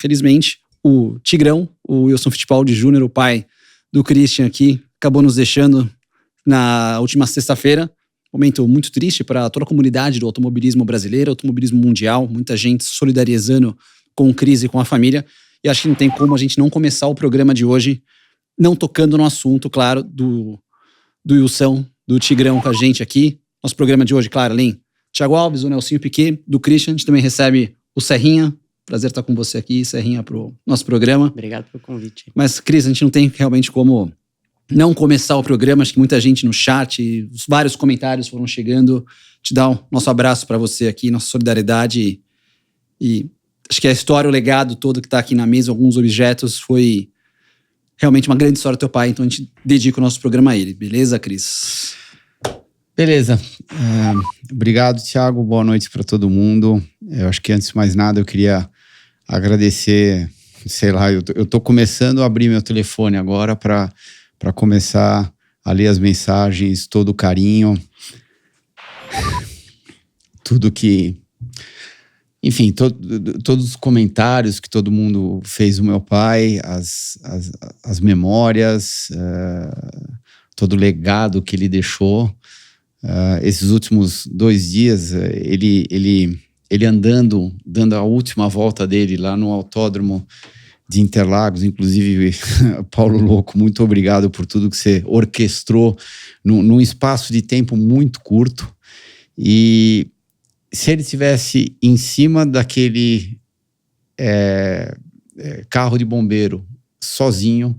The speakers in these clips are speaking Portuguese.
Felizmente, o Tigrão, o Wilson Fittipaldi Jr., o pai do Christian aqui, acabou nos deixando na última sexta-feira. Momento muito triste para toda a comunidade do automobilismo brasileiro, automobilismo mundial, muita gente solidarizando com o Cris e com a família. E acho que não tem como a gente não começar o programa de hoje não tocando no assunto, claro, do Wilson, do Tigrão com a gente aqui. Nosso programa de hoje, claro, além Thiago Alves, o Nelsinho Piquet, do Christian, a gente também recebe o Serrinha. Prazer estar com você aqui, Serrinha, pro nosso programa. Obrigado pelo convite. Mas, Cris, a gente não tem realmente como não começar o programa. Acho que muita gente no chat, vários comentários foram chegando. Te dar o nosso abraço para você aqui, nossa solidariedade. E acho que a história, o legado todo que está aqui na mesa, alguns objetos, foi realmente uma grande história do teu pai. Então a gente dedica o nosso programa a ele. Beleza, Cris? Beleza. Obrigado, Thiago. Boa noite para todo mundo. Eu acho que antes de mais nada eu queria agradecer, sei lá, eu tô começando a abrir meu telefone agora para começar a ler as mensagens, todo o carinho, tudo que... Enfim, todos os comentários que todo mundo fez do meu pai, as memórias, todo o legado que ele deixou. Esses últimos 2 dias, ele dando a última volta dele lá no autódromo de Interlagos, inclusive, Paulo Louco, muito obrigado por tudo que você orquestrou num espaço de tempo muito curto. E se ele estivesse em cima daquele carro de bombeiro, sozinho,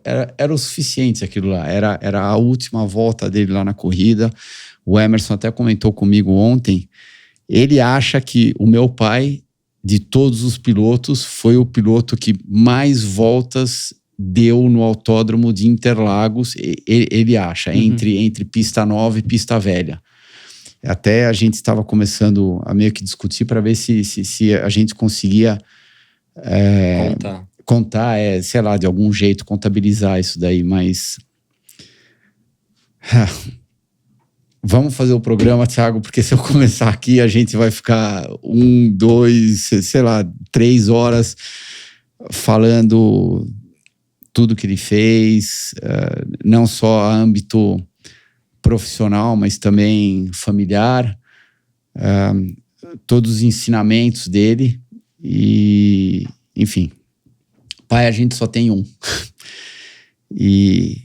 era o suficiente aquilo lá. Era a última volta dele lá na corrida. O Emerson até comentou comigo ontem. Ele acha que o meu pai, de todos os pilotos, foi o piloto que mais voltas deu no autódromo de Interlagos. Ele acha, entre pista nova e pista velha. Até a gente estava começando a meio que discutir para ver se a gente conseguia contar, sei lá, de algum jeito, contabilizar isso daí, mas... Vamos fazer o programa, Thiago, porque se eu começar aqui, a gente vai ficar 1, 2, sei lá, 3 horas falando tudo que ele fez, não só a âmbito profissional, mas também familiar, todos os ensinamentos dele e, enfim, pai a gente só tem um. E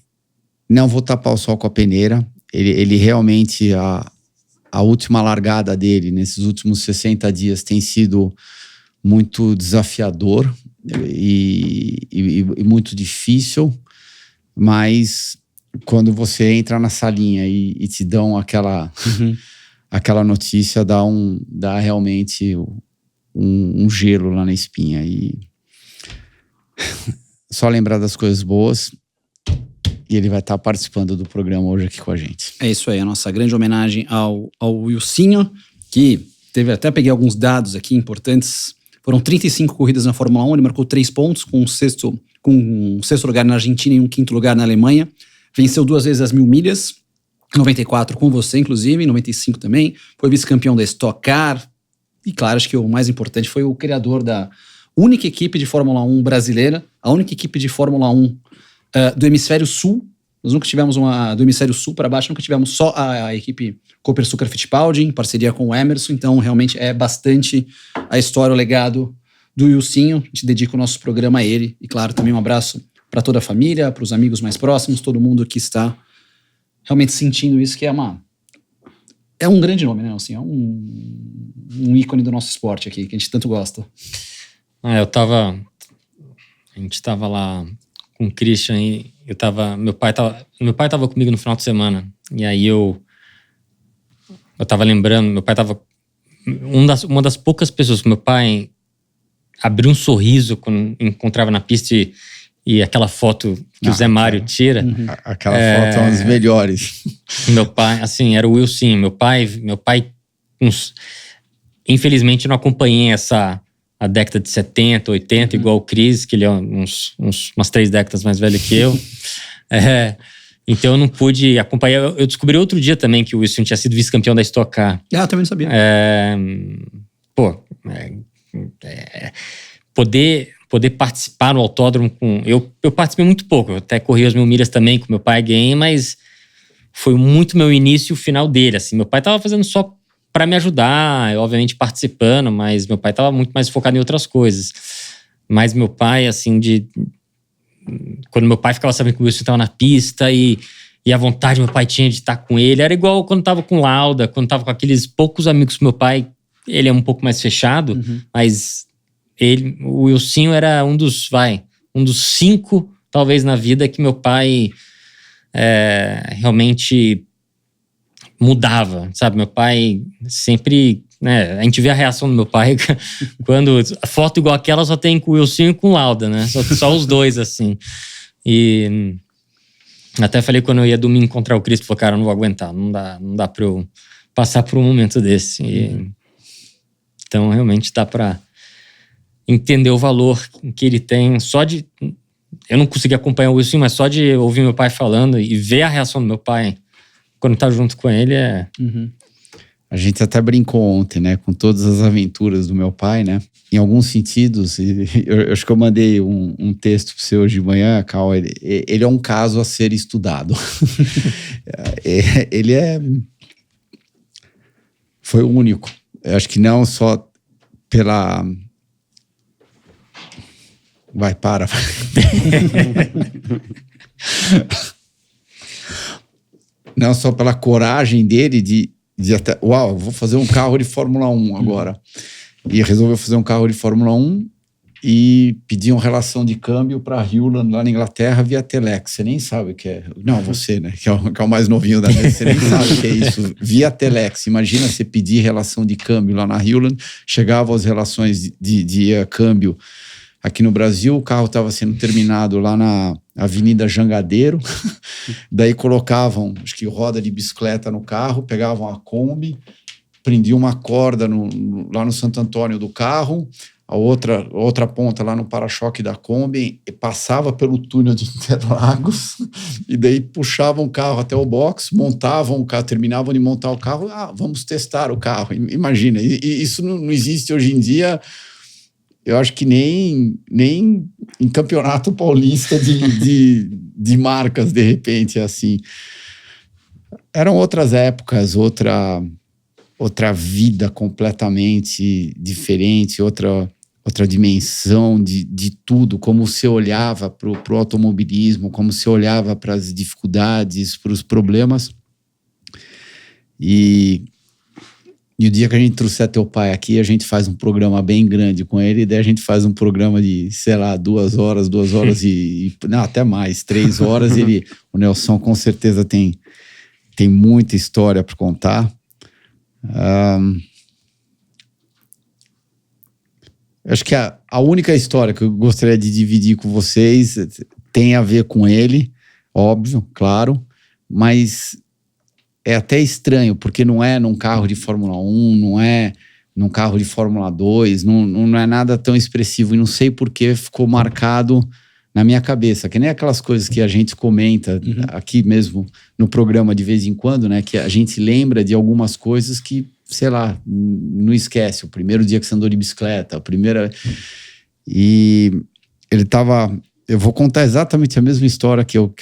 não vou tapar o sol com a peneira. Ele realmente, a última largada dele, nesses últimos 60 dias, tem sido muito desafiador e muito difícil, mas quando você entra na salinha e te dão aquela notícia, dá realmente um gelo lá na espinha. E só lembrar das coisas boas. E ele vai estar participando do programa hoje aqui com a gente. É isso aí, a nossa grande homenagem ao Wilsinho, que até peguei alguns dados aqui importantes. Foram 35 corridas na Fórmula 1, ele marcou 3 pontos, com um sexto lugar na Argentina e um 5º lugar na Alemanha. Venceu 2 vezes as 1000 milhas, 94 com você, inclusive, 95 também. Foi vice-campeão da Stock Car. E claro, acho que o mais importante foi o criador da única equipe de Fórmula 1 brasileira, a única equipe de Fórmula 1 do Hemisfério Sul. Nós nunca tivemos uma do Hemisfério Sul para baixo, nunca tivemos só a equipe Copersucar Fittipaldi, em parceria com o Emerson. Então, realmente é bastante a história, o legado do Wilsinho. A gente dedica o nosso programa a ele. E, claro, também um abraço para toda a família, para os amigos mais próximos, todo mundo que está realmente sentindo isso, que é um grande nome, né? Assim, é um ícone do nosso esporte aqui, que a gente tanto gosta. A gente estava lá com o Christian e meu pai tava comigo no final de semana. E aí eu tava lembrando, meu pai tava... Uma das poucas pessoas que meu pai abriu um sorriso quando encontrava na pista e aquela foto que o Zé Mário tira. Aquela foto é uma das melhores. Meu pai, assim, era o Wilson. Meu pai infelizmente não acompanhei a década de 70, 80, igual o Cris, que ele é umas 3 décadas mais velho que eu. Então eu não pude acompanhar. Eu descobri outro dia também que o Wilson tinha sido vice-campeão da Stock Car. Eu também não sabia. poder participar no autódromo eu participei muito pouco, eu até corri as 1000 milhas também com meu pai, ganhei, mas foi muito meu início e o final dele, assim. Meu pai tava fazendo só para me ajudar, obviamente participando, mas meu pai tava muito mais focado em outras coisas. Mas meu pai, assim, quando meu pai ficava sabendo que o Wilson tava na pista e a vontade meu pai tinha de estar com ele, era igual quando tava com Lauda, quando tava com aqueles poucos amigos do meu pai, ele é um pouco mais fechado, mas o Wilson era um dos 5, talvez, na vida que meu pai realmente mudava, sabe? Meu pai sempre, né? A gente vê a reação do meu pai quando foto igual aquela só tem com o Wilson e com o Lauda, né? Só os dois, assim. E até falei quando eu ia domingo encontrar o Cristo, falei, cara, eu não vou aguentar, não dá pra eu passar por um momento desse. Então, realmente dá pra entender o valor que ele tem só de... Eu não consegui acompanhar o Wilson, mas só de ouvir meu pai falando e ver a reação do meu pai quando tá junto com ele A gente até brincou ontem, né? Com todas as aventuras do meu pai, né? Em alguns sentidos, eu acho que eu mandei um texto para você hoje de manhã, Cal. Ele é um caso a ser estudado. Ele foi único. Eu acho que não só pela... Vai, para. Não só pela coragem dele de até... Uau, vou fazer um carro de Fórmula 1 agora. E resolveu fazer um carro de Fórmula 1 e pediu uma relação de câmbio para Hewland, lá na Inglaterra, via Telex. Você nem sabe o que é. Não, você, né? Que é o mais novinho da mesa. Você nem sabe o que é isso. Via Telex. Imagina você pedir relação de câmbio lá na Hewland. Chegava as relações de câmbio aqui no Brasil, o carro estava sendo terminado lá na Avenida Jangadeiro, daí colocavam, acho que roda de bicicleta no carro, pegavam a Kombi, prendiam uma corda lá no Santo Antônio do carro, a outra ponta lá no para-choque da Kombi, e passava pelo túnel de Interlagos, e daí puxavam o carro até o box, montavam o carro, terminavam de montar o carro, vamos testar o carro. Imagina, e isso não existe hoje em dia. Eu acho que nem em campeonato paulista de marcas, de repente, assim. Eram outras épocas, outra vida completamente diferente, outra dimensão de tudo, como você olhava para o automobilismo, como você olhava para as dificuldades, para os problemas. E o dia que a gente trouxer teu pai aqui, a gente faz um programa bem grande com ele, e daí a gente faz um programa de, sei lá, 2 horas não, até mais, 3 horas. O Nelson com certeza tem muita história para contar. Acho que a única história que eu gostaria de dividir com vocês tem a ver com ele, óbvio, claro, mas é até estranho, porque não é num carro de Fórmula 1, não é num carro de Fórmula 2, não é nada tão expressivo, e não sei por que ficou marcado na minha cabeça, que nem aquelas coisas que a gente comenta aqui mesmo no programa de vez em quando, né, que a gente lembra de algumas coisas que, sei lá, não esquece. O primeiro dia que você andou de bicicleta, a primeira... E ele tava... Eu vou contar exatamente a mesma história que eu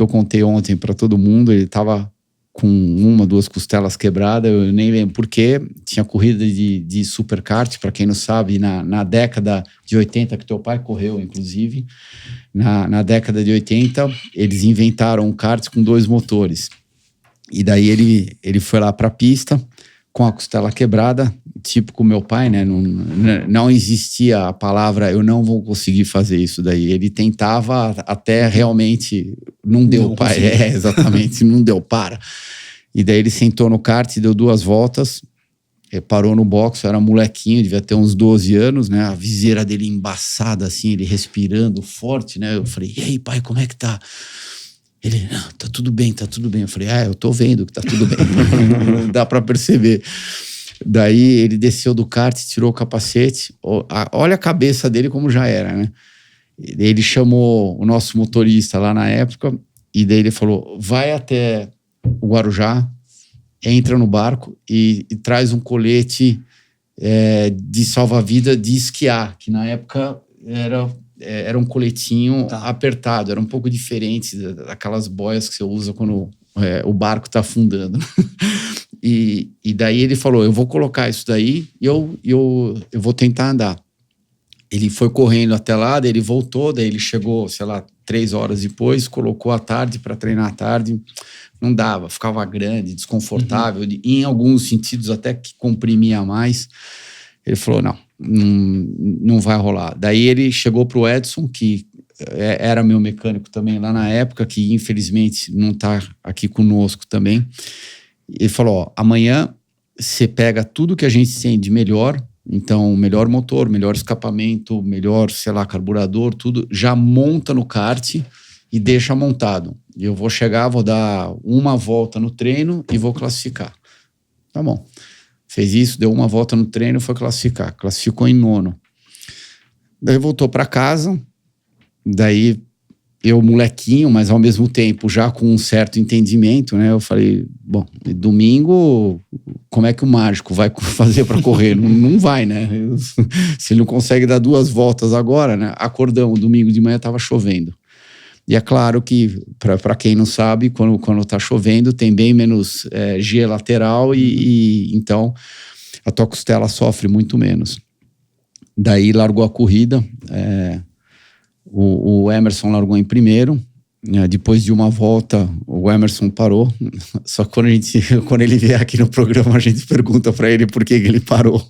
contei ontem para todo mundo. Ele tava com 1, 2 costelas quebradas, eu nem lembro por quê. Tinha corrida de superkart, para quem não sabe, na década de 80, que teu pai correu, inclusive. Na década de 80, eles inventaram um kart com 2 motores. E daí ele foi lá para a pista com a costela quebrada, tipo com meu pai, né? Não existia a palavra eu não vou conseguir fazer isso daí. Ele tentava até realmente não deu, não pai. Exatamente, não deu, para. E daí ele sentou no kart, deu 2 voltas, parou no box, era molequinho, devia ter uns 12 anos, né? A viseira dele embaçada, assim, ele respirando forte, né? Eu falei, e aí, pai, como é que tá? Ele, não, tá tudo bem. Eu falei, eu tô vendo que tá tudo bem. Dá pra perceber. Daí ele desceu do kart, tirou o capacete. Olha a cabeça dele como já era, né? Ele chamou o nosso motorista lá na época, e daí ele falou, vai até o Guarujá, entra no barco e traz um colete de salva-vida de esquiar, que na época era um coletinho apertado, era um pouco diferente daquelas boias que você usa quando o barco está afundando. E daí ele falou, eu vou colocar isso daí e eu vou tentar andar. Ele foi correndo até lá, daí ele voltou, daí ele chegou, sei lá, 3 horas depois, colocou à tarde para treinar à tarde. Não dava, ficava grande, desconfortável, e em alguns sentidos até que comprimia mais. Ele falou, não vai rolar. Daí ele chegou pro Edson, que era meu mecânico também lá na época, que infelizmente não tá aqui conosco também. Ele falou, amanhã você pega tudo que a gente tem de melhor, então melhor motor, melhor escapamento, melhor, sei lá, carburador, tudo, já monta no kart e deixa montado. E eu vou chegar, vou dar uma volta no treino e vou classificar. Tá bom. Fez isso, deu uma volta no treino e foi classificar. Classificou em 9º. Daí voltou para casa, daí eu molequinho, mas ao mesmo tempo já com um certo entendimento, né? Eu falei, bom, domingo, como é que o mágico vai fazer para correr? Não vai, né? Se ele não consegue dar 2 voltas agora, né? Acordamos, domingo de manhã estava chovendo. E é claro que, para quem não sabe, quando tá chovendo, tem bem menos G lateral e então a tua costela sofre muito menos. Daí largou a corrida, o Emerson largou em primeiro, depois de uma volta o Emerson parou, só que quando ele vier aqui no programa a gente pergunta para ele por que ele parou.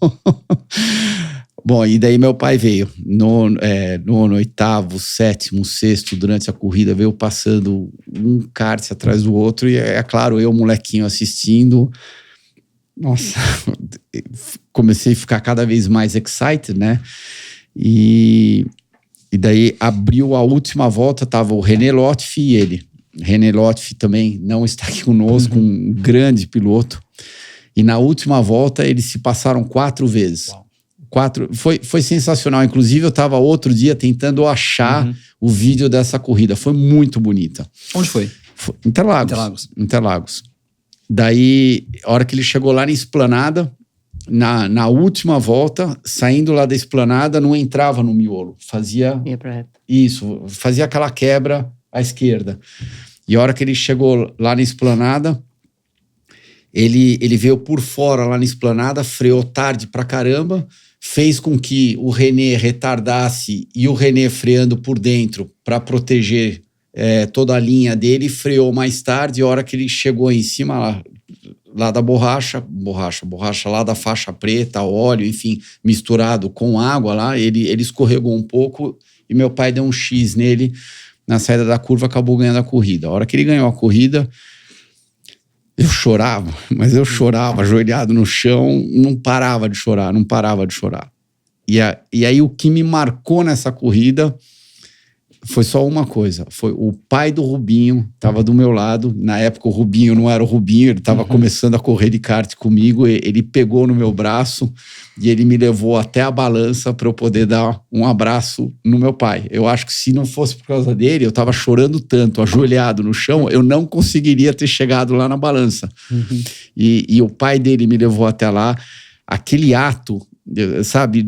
Bom, e daí meu pai veio no 8º, 7º, 6º, durante a corrida, veio passando um kart atrás do outro, e é claro, eu molequinho assistindo, nossa, comecei a ficar cada vez mais excited, né? E daí abriu a última volta, tava o René Lotfi e ele. René Lotfi também não está aqui conosco, um grande piloto. E na última volta eles se passaram 4 vezes. Uau. Foi sensacional. Inclusive, eu estava outro dia tentando achar o vídeo dessa corrida. Foi muito bonita. Onde foi? Interlagos. Daí, a hora que ele chegou lá na esplanada, na última volta, saindo lá da esplanada, não entrava no miolo. Ia pra reta. Isso, fazia aquela quebra à esquerda. E a hora que ele chegou lá na esplanada, ele veio por fora lá na esplanada, freou tarde pra caramba, fez com que o René retardasse e o René freando por dentro para proteger toda a linha dele, freou mais tarde. E a hora que ele chegou em cima lá da borracha lá da faixa preta, óleo, enfim, misturado com água lá, ele escorregou um pouco e meu pai deu um X nele na saída da curva, acabou ganhando a corrida. A hora que ele ganhou a corrida, eu chorava, ajoelhado no chão, não parava de chorar. E aí o que me marcou nessa corrida foi só uma coisa, foi o pai do Rubinho, estava do meu lado, na época o Rubinho não era o Rubinho, ele estava começando a correr de kart comigo, ele pegou no meu braço e ele me levou até a balança para eu poder dar um abraço no meu pai. Eu acho que se não fosse por causa dele, eu estava chorando tanto, ajoelhado no chão, eu não conseguiria ter chegado lá na balança. E o pai dele me levou até lá, aquele ato, sabe,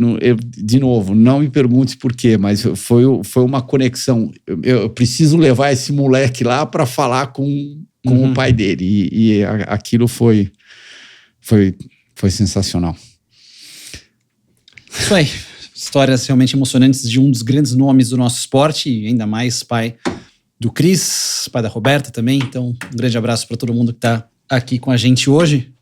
de novo, não me pergunte por quê, mas foi uma conexão. Eu preciso levar esse moleque lá para falar com o pai dele, e aquilo foi sensacional. Isso aí, histórias realmente emocionantes de um dos grandes nomes do nosso esporte, e ainda mais pai do Cris, pai da Roberta também. Então, um grande abraço para todo mundo que está aqui com a gente hoje.